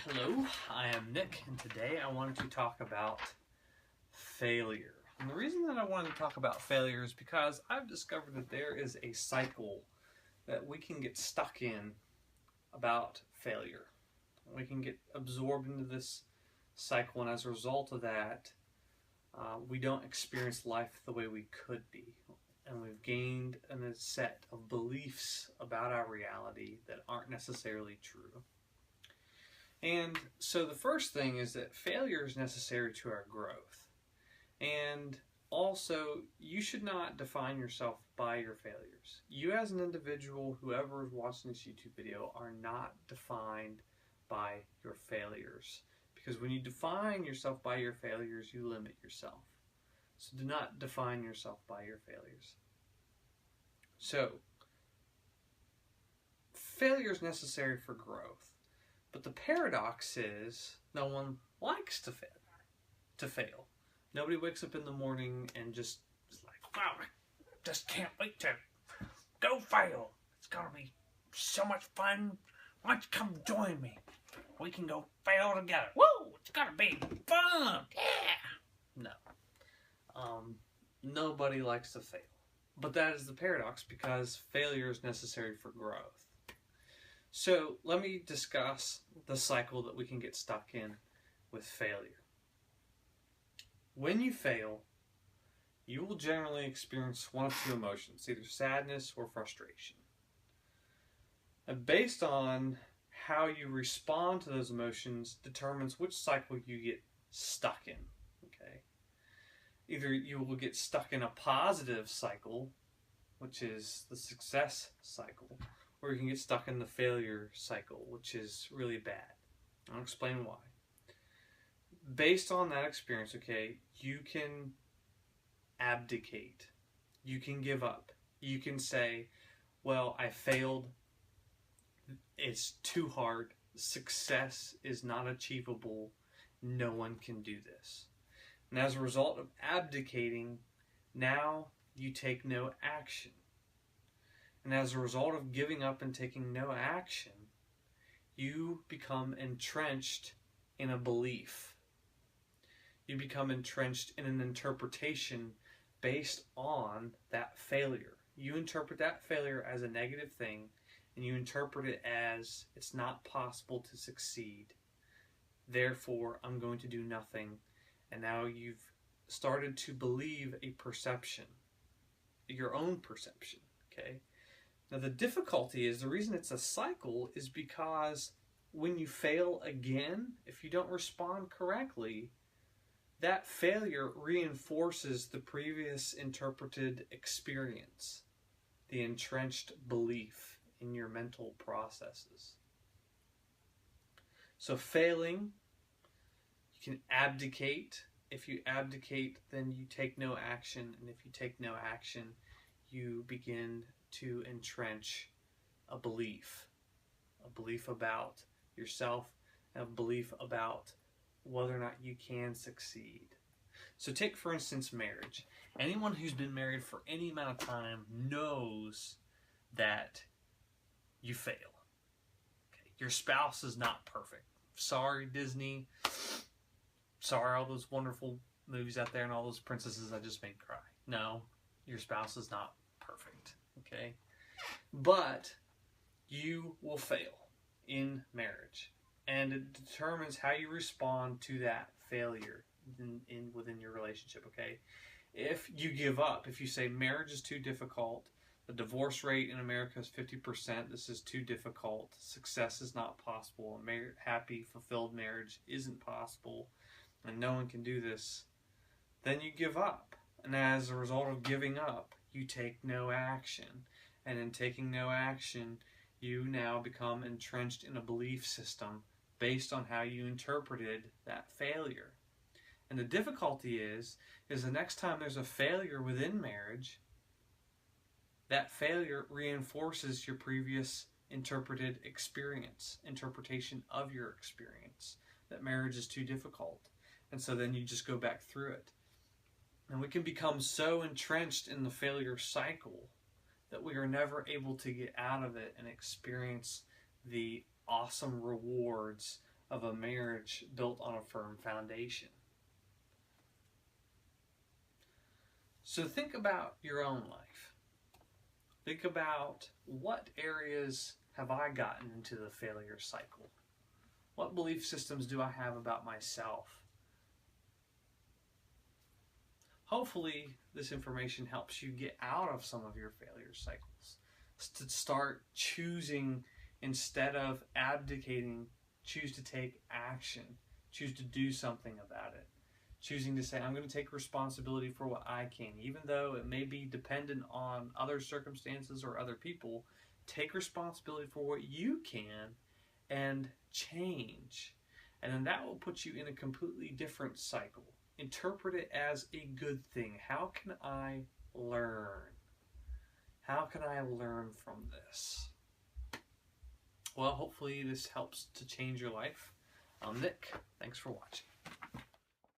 Hello, I am Nick, and today I wanted to talk about failure. And the reason that I wanted to talk about failure is because I've discovered that there is a cycle that we can get stuck in about failure. We can get absorbed into this cycle, and as a result of that, we don't experience life the way we could be. And we've gained a set of beliefs about our reality that aren't necessarily true. And so the first thing is that failure is necessary to our growth. And also, you should not define yourself by your failures. You as an individual, whoever is watching this YouTube video, are not defined by your failures. Because when you define yourself by your failures, you limit yourself. So do not define yourself by your failures. So, failure is necessary for growth. But the paradox is no one likes to fail. Nobody wakes up in the morning and just is like, wow, I just can't wait to go fail. It's going to be so much fun. Why don't you come join me? We can go fail together. Woo! It's going to be fun. Yeah! No. Nobody likes to fail. But that is the paradox because failure is necessary for growth. So let me discuss the cycle that we can get stuck in with failure. When you fail, you will generally experience one of two emotions, either sadness or frustration. And based on how you respond to those emotions determines which cycle you get stuck in. Okay? Either you will get stuck in a positive cycle, which is the success cycle, or you can get stuck in the failure cycle, which is really bad. I'll explain why. Based on that experience, okay, you can abdicate. You can give up. You can say, well, I failed. It's too hard. Success is not achievable. No one can do this. And as a result of abdicating, now you take no action. And as a result of giving up and taking no action, you become entrenched in a belief. You become entrenched in an interpretation based on that failure. You interpret that failure as a negative thing, and you interpret it as it's not possible to succeed. Therefore, I'm going to do nothing. And now you've started to believe a perception, your own perception, okay? Now the difficulty is, the reason it's a cycle is because when you fail again, if you don't respond correctly, that failure reinforces the previous interpreted experience, the entrenched belief in your mental processes. So failing, you can abdicate. If you abdicate, then you take no action, and if you take no action, you begin to entrench a belief about yourself, and a belief about whether or not you can succeed. So take, for instance, marriage. Anyone who's been married for any amount of time knows that you fail. Okay? Your spouse is not perfect. Sorry, Disney. Sorry, all those wonderful movies out there and all those princesses I just made cry. No, your spouse is not perfect. Okay, but you will fail in marriage, and it determines how you respond to that failure within your relationship. Okay, if you give up, if you say marriage is too difficult, the divorce rate in America is 50%. This is too difficult. Success is not possible. A happy, fulfilled marriage isn't possible, and no one can do this. Then you give up, and as a result of giving up, you take no action. And in taking no action, you now become entrenched in a belief system based on how you interpreted that failure. And the difficulty is the next time there's a failure within marriage, that failure reinforces your previous interpreted experience, interpretation of your experience, that marriage is too difficult. And so then you just go back through it. And we can become so entrenched in the failure cycle that we are never able to get out of it and experience the awesome rewards of a marriage built on a firm foundation. So think about your own life. Think about, what areas have I gotten into the failure cycle? What belief systems do I have about myself? Hopefully, this information helps you get out of some of your failure cycles. To start choosing, instead of abdicating, choose to take action. Choose to do something about it. Choosing to say, I'm going to take responsibility for what I can. Even though it may be dependent on other circumstances or other people, take responsibility for what you can and change. And then that will put you in a completely different cycle. Interpret it as a good thing. How can I learn? How can I learn from this? Well, hopefully this helps to change your life. I'm Nick. Thanks for watching.